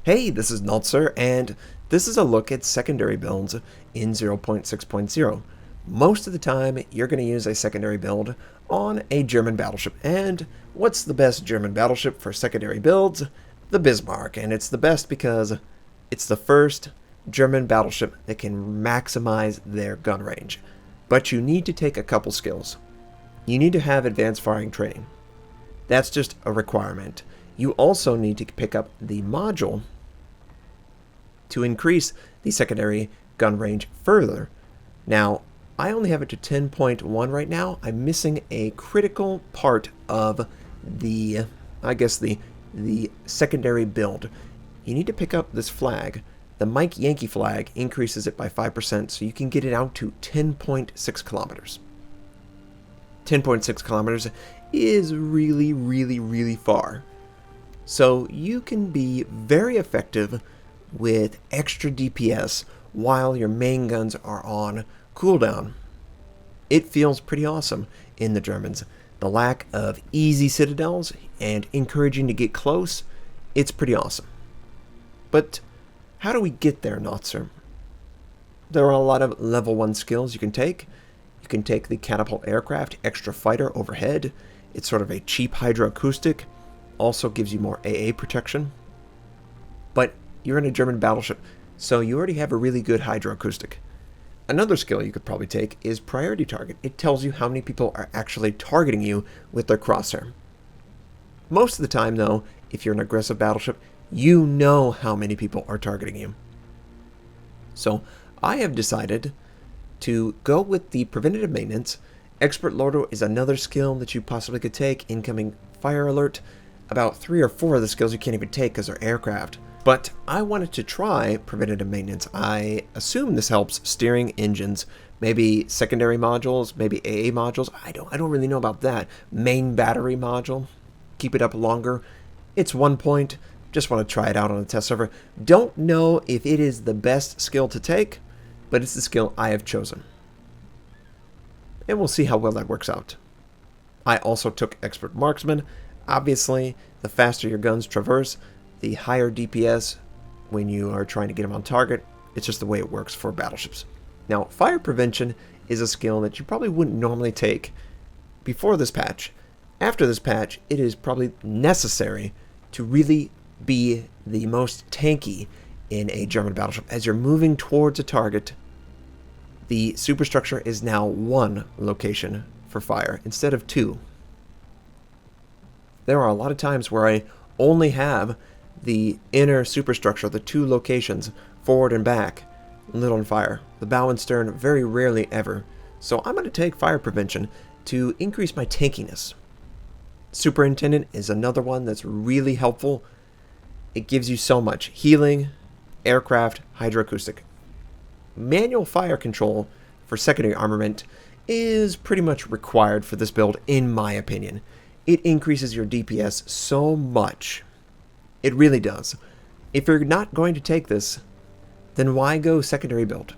Hey, this is Notser, and this is a look at secondary builds in 0.6.0. Most of the time, you're going to use a secondary build on a German battleship. And what's the best German battleship for secondary builds? The Bismarck, and it's the best because it's the first German battleship that can maximize their gun range. But you need to take a couple skills. You need to have advanced firing training. That's just a requirement. You also need to pick up the module to increase the secondary gun range further. Now, I only have it to 10.1 right now. I'm missing a critical part of the secondary build. You need to pick up this flag. The Mike Yankee flag increases it by 5%, so you can get it out to 10.6 kilometers. 10.6 kilometers is really, really, really far. So you can be very effective with extra DPS while your main guns are on cooldown. It feels pretty awesome in the Germans. The lack of easy citadels and encouraging to get close, it's pretty awesome. But how do we get there, Notser? There are a lot of level 1 skills you can take. You can take the catapult aircraft, extra fighter overhead. It's sort of a cheap hydroacoustic. Also gives you more AA protection. But you're in a German battleship, so you already have a really good hydroacoustic. Another skill you could probably take is priority target. It tells you how many people are actually targeting you with their crosshair. Most of the time, though, if you're an aggressive battleship, you know how many people are targeting you. So I have decided to go with the preventative maintenance. Expert loader is another skill that you possibly could take. Incoming fire alert. About 3 or 4 of the skills you can't even take because they're aircraft. But I wanted to try preventative maintenance. I assume this helps steering engines, maybe secondary modules, maybe AA modules. I don't really know about that. Main battery module, keep it up longer. It's 1 point. Just want to try it out on a test server. Don't know if it is the best skill to take, but it's the skill I have chosen. And we'll see how well that works out. I also took expert marksman. Obviously, the faster your guns traverse, the higher DPS when you are trying to get them on target. It's just the way it works for battleships. Now, fire prevention is a skill that you probably wouldn't normally take before this patch. After this patch, it is probably necessary to really be the most tanky in a German battleship. As you're moving towards a target, the superstructure is now 1 location for fire instead of 2. There are a lot of times where I only have the inner superstructure, the 2 locations, forward and back, lit on fire. The bow and stern, very rarely ever. So I'm going to take fire prevention to increase my tankiness. Superintendent is another one that's really helpful. It gives you so much. Healing, aircraft, hydroacoustic. Manual fire control for secondary armament is pretty much required for this build, in my opinion. It increases your DPS so much. It really does. If you're not going to take this, then why go secondary build?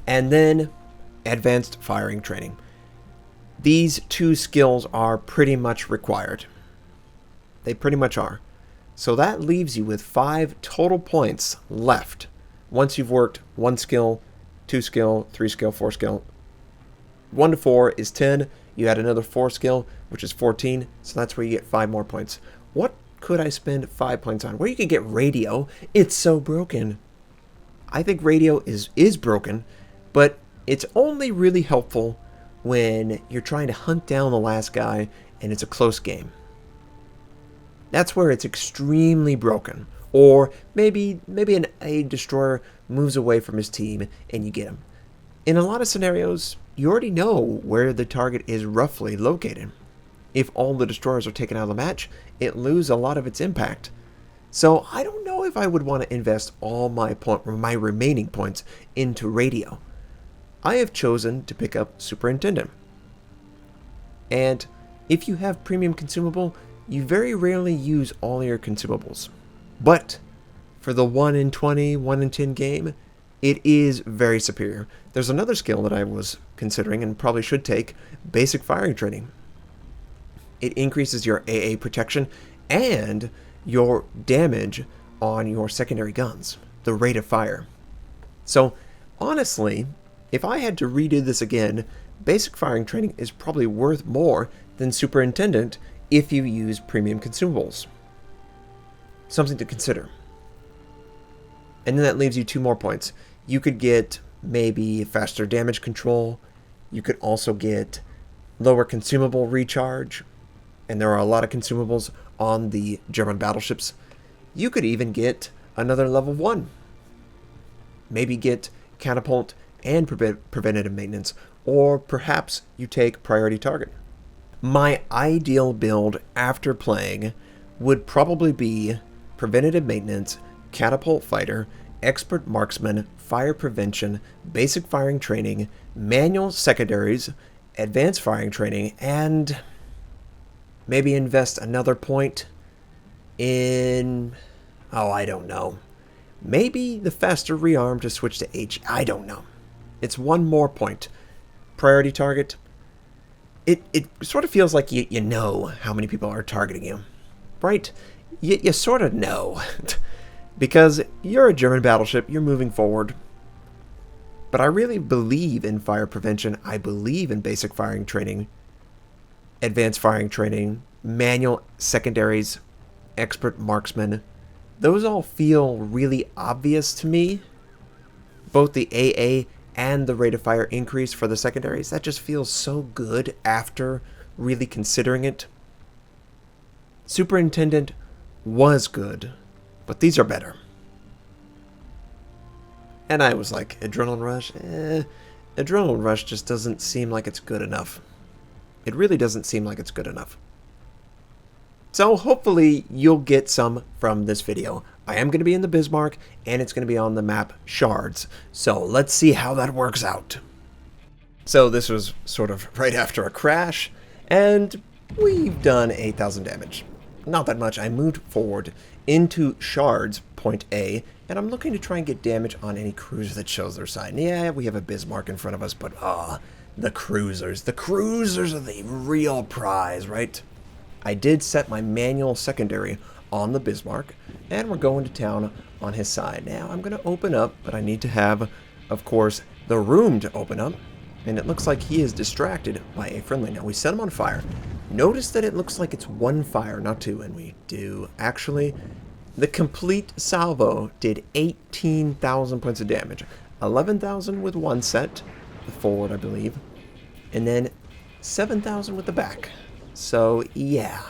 And then advanced firing training. These 2 skills are pretty much required. They pretty much are. So that leaves you with 5 total points left once you've worked 1 skill, 2 skill, 3 skill, 4 skill. 1 to 4 is 10. You add another 4 skill, which is 14. So that's where you get 5 more points. What could I spend 5 points on? Well, you could get radio. It's so broken. I think radio is broken, but it's only really helpful when you're trying to hunt down the last guy and it's a close game. That's where it's extremely broken. Or maybe a destroyer moves away from his team and you get him. In a lot of scenarios, you already know where the target is roughly located. If all the destroyers are taken out of the match, it loses a lot of its impact. So I don't know if I would want to invest all my remaining points into radio. I have chosen to pick up superintendent. And if you have premium consumable, you very rarely use all your consumables. But for the 1 in 20, 1 in 10 game, it is very superior. There's another skill that I was considering and probably should take, basic firing training. It increases your AA protection and your damage on your secondary guns, the rate of fire. So, honestly, if I had to redo this again, basic firing training is probably worth more than superintendent if you use premium consumables. Something to consider. And then that leaves you 2 more points. You could get maybe faster damage control. You could also get lower consumable recharge. And there are a lot of consumables on the German battleships. You could even get another level 1. Maybe get catapult and preventative maintenance. Or perhaps you take priority target. My ideal build after playing would probably be preventative maintenance, catapult fighter, expert marksman, fire prevention, basic firing training, manual secondaries, advanced firing training, and maybe invest another point in, I don't know. Maybe the faster rearm to switch to H. I don't know. It's 1 more point. Priority target. It sort of feels like you know how many people are targeting you, right? You sort of know. Because you're a German battleship, you're moving forward. But I really believe in fire prevention. I believe in basic firing training, advanced firing training, manual secondaries, expert marksman. Those all feel really obvious to me. Both the AA and the rate of fire increase for the secondaries, that just feels so good after really considering it. Superintendent was good, but these are better. And I was like, Adrenaline Rush? Adrenaline Rush just doesn't seem like it's good enough. It really doesn't seem like it's good enough. So hopefully you'll get some from this video. I am going to be in the Bismarck, and it's going to be on the map Shards. So let's see how that works out. So this was sort of right after a crash, and we've done 8,000 damage. Not that much. I moved forward into Shards, point A, and I'm looking to try and get damage on any cruiser that shows their side. And yeah, we have a Bismarck in front of us, but the cruisers. The cruisers are the real prize, right? I did set my manual secondary on the Bismarck, and we're going to town on his side. Now I'm going to open up, but I need to have, of course, the room to open up, and it looks like he is distracted by a friendly. Now we set him on fire. Notice that it looks like it's 1 fire, not 2, and we do actually. The complete salvo did 18,000 points of damage. 11,000 with 1 set, the forward I believe, and then 7,000 with the back. So yeah,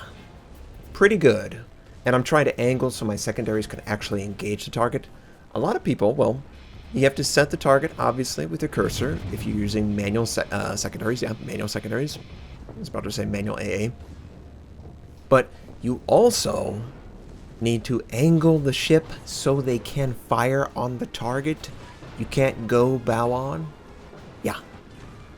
pretty good. And I'm trying to angle so my secondaries can actually engage the target. A lot of people, well, you have to set the target, obviously, with your cursor. If you're using manual secondaries, yeah, manual secondaries. I was about to say manual AA. But you also need to angle the ship so they can fire on the target. You can't go bow on. Yeah.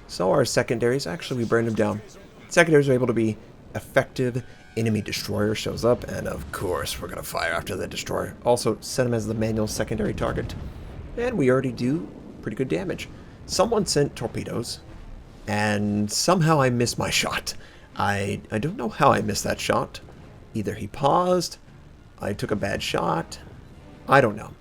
So our secondaries, actually, we burned them down. Secondaries are able to be effective. Enemy destroyer shows up, and of course we're going to fire after the destroyer. Also set him as the manual secondary target. And we already do pretty good damage. Someone sent torpedoes, and somehow I missed my shot. I don't know how I missed that shot. Either he paused, I took a bad shot, I don't know.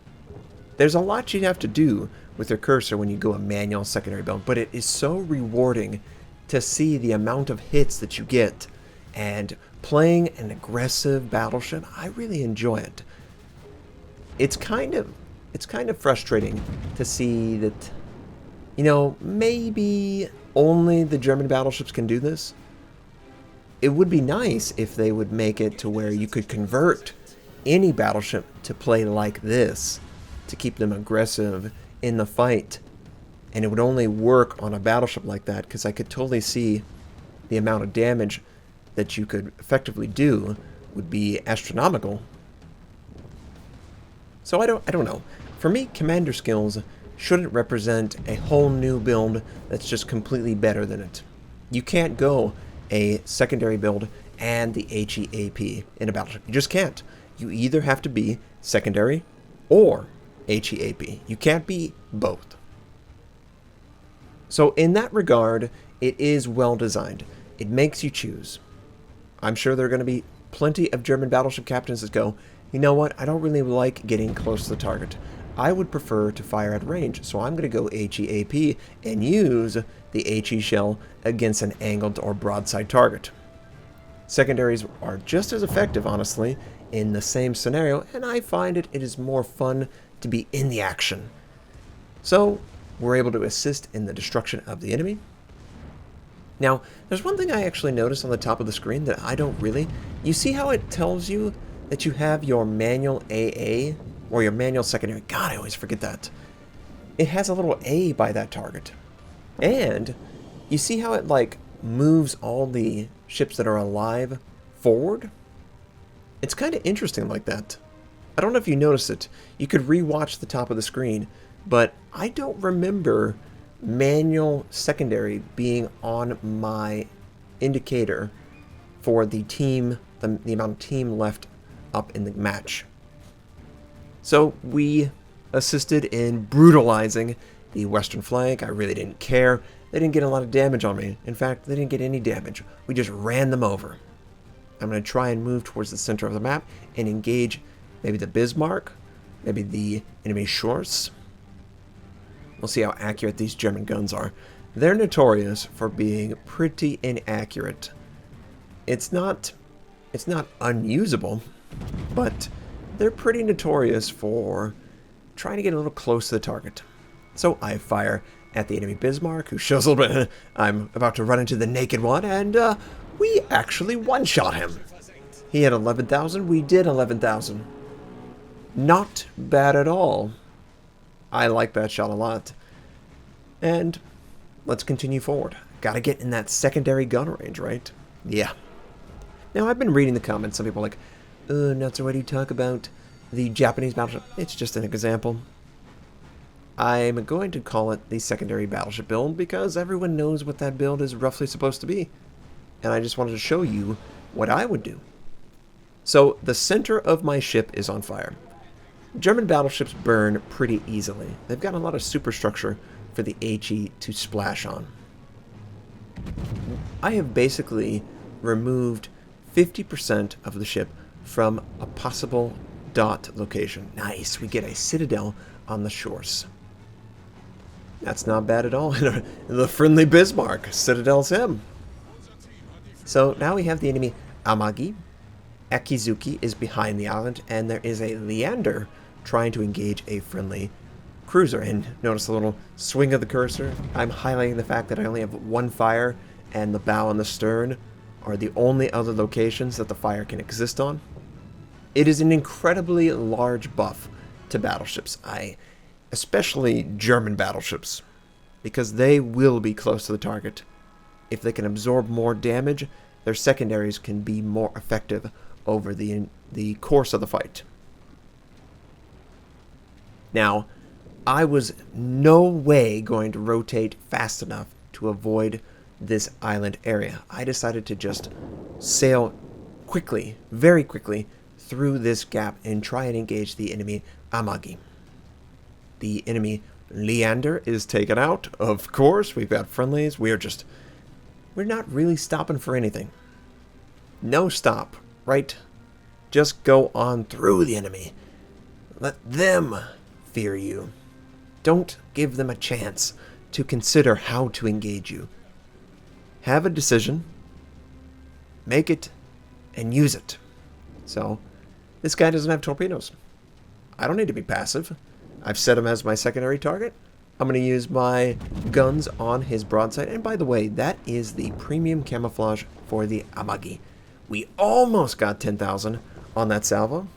There's a lot you have to do with your cursor when you go a manual secondary build, but it is so rewarding to see the amount of hits that you get. And playing an aggressive battleship, I really enjoy it. It's kind of frustrating to see that, you know, maybe only the German battleships can do this. It would be nice if they would make it to where you could convert any battleship to play like this, to keep them aggressive in the fight. And it would only work on a battleship like that, because I could totally see the amount of damage that you could effectively do would be astronomical. So I don't know. For me, commander skills shouldn't represent a whole new build that's just completely better than it. You can't go a secondary build and the HEAP in a battleship. You just can't. You either have to be secondary or HEAP. You can't be both. So in that regard, it is well designed. It makes you choose. I'm sure there are going to be plenty of German battleship captains that go, You know what? I don't really like getting close to the target. I would prefer to fire at range, so I'm going to go HEAP and use the HE shell against an angled or broadside target. Secondaries are just as effective, honestly, in the same scenario, and I find it is more fun to be in the action. So, we're able to assist in the destruction of the enemy. Now, there's one thing I actually noticed on the top of the screen that I don't really... You see how it tells you that you have your manual AA, or your manual secondary? God, I always forget that. It has a little A by that target. And, you see how it, like, moves all the ships that are alive forward? It's kind of interesting like that. I don't know if you noticed it. You could re-watch the top of the screen, but I don't remember manual secondary being on my indicator for the team, the amount of team left up in the match. So we assisted in brutalizing the western flank. I really didn't care. They didn't get a lot of damage on me. In fact, they didn't get any damage. We just ran them over. I'm going to try and move towards the center of the map and engage maybe the Bismarck, maybe the enemy shores. We'll see how accurate these German guns are. They're notorious for being pretty inaccurate. It's not unusable, but they're pretty notorious for trying to get a little close to the target. So I fire at the enemy Bismarck, who shows a little bit. I'm about to run into the naked one, and we actually one-shot him. He had 11,000. We did 11,000. Not bad at all. I like that shot a lot. And let's continue forward. Gotta get in that secondary gun range, right? Yeah. Now, I've been reading the comments. Some people are like, Notser, why do you talk about the Japanese battleship? It's just an example. I'm going to call it the secondary battleship build because everyone knows what that build is roughly supposed to be. And I just wanted to show you what I would do. So, the center of my ship is on fire. German battleships burn pretty easily. They've got a lot of superstructure for the HE to splash on. I have basically removed 50% of the ship from a possible dot location. Nice, we get a citadel on the shores. That's not bad at all. The friendly Bismarck, citadel's him. So now we have the enemy Amagi. Akizuki is behind the island, and there is a Leander trying to engage a friendly cruiser. And notice a little swing of the cursor. I'm highlighting the fact that I only have one fire, and the bow and the stern are the only other locations that the fire can exist on. It is an incredibly large buff to battleships, especially German battleships, because they will be close to the target. If they can absorb more damage, their secondaries can be more effective over the course of the fight. Now, I was no way going to rotate fast enough to avoid this island area. I decided to just sail quickly, very quickly, through this gap and try and engage the enemy Amagi. The enemy Leander is taken out. Of course, we've got friendlies. We're not really stopping for anything. No stop, right? Just go on through the enemy. Let them fear you. Don't give them a chance to consider how to engage you. Have a decision, make it, and use it. So, this guy doesn't have torpedoes. I don't need to be passive. I've set him as my secondary target. I'm going to use my guns on his broadside. And by the way, that is the premium camouflage for the Amagi. We almost got 10,000 on that salvo.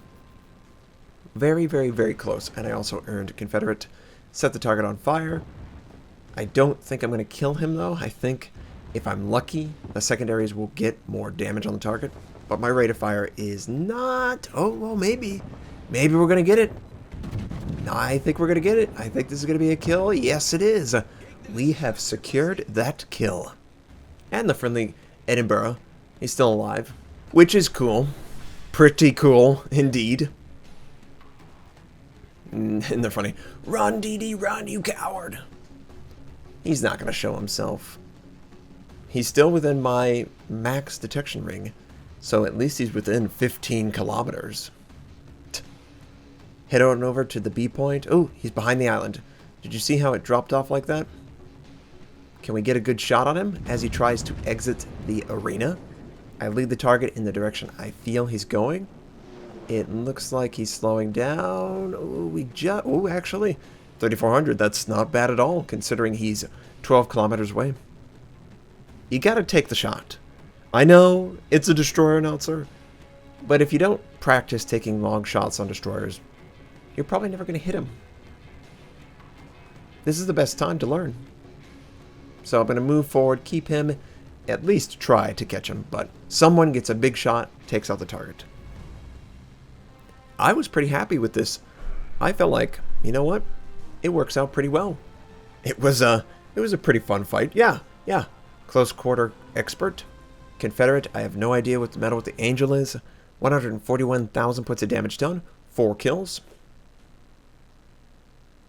Very, very, very close. And I also earned Confederate. Set the target on fire. I don't think I'm going to kill him, though. I think if I'm lucky, the secondaries will get more damage on the target. But my rate of fire is not... Oh, well, maybe. Maybe we're going to get it. I think we're going to get it. I think this is going to be a kill. Yes, it is. We have secured that kill. And the friendly Edinburgh is still alive, which is cool. Pretty cool, indeed. And they're funny. Run, DD, run, you coward. He's not going to show himself. He's still within my max detection ring, so at least he's within 15 kilometers. Head on over to the B point. Oh, he's behind the island. Did you see how it dropped off like that? Can we get a good shot on him as he tries to exit the arena? I lead the target in the direction I feel he's going. It looks like he's slowing down. Oh, actually, 3,400. That's not bad at all, considering he's 12 kilometers away. You gotta take the shot. I know it's a destroyer, Notser, but if you don't practice taking long shots on destroyers, you're probably never gonna hit him. This is the best time to learn. So I'm gonna move forward, keep him, at least try to catch him, but someone gets a big shot, takes out the target. I was pretty happy with this. I felt like, you know what? It works out pretty well. It was a pretty fun fight. Yeah. Close quarter expert. Confederate, I have no idea what the medal with the angel is. 141,000 points of damage done. 4 kills.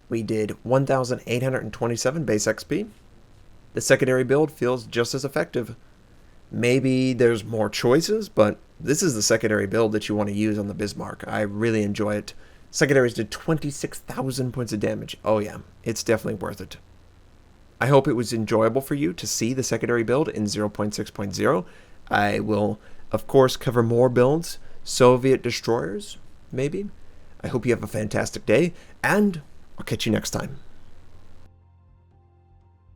We did 1,827 base XP. The secondary build feels just as effective. Maybe there's more choices, but this is the secondary build that you want to use on the Bismarck. I really enjoy it. Secondaries did 26,000 points of damage. Oh yeah, it's definitely worth it. I hope it was enjoyable for you to see the secondary build in 0.6.0. I will, of course, cover more builds. Soviet destroyers, maybe. I hope you have a fantastic day, and I'll catch you next time.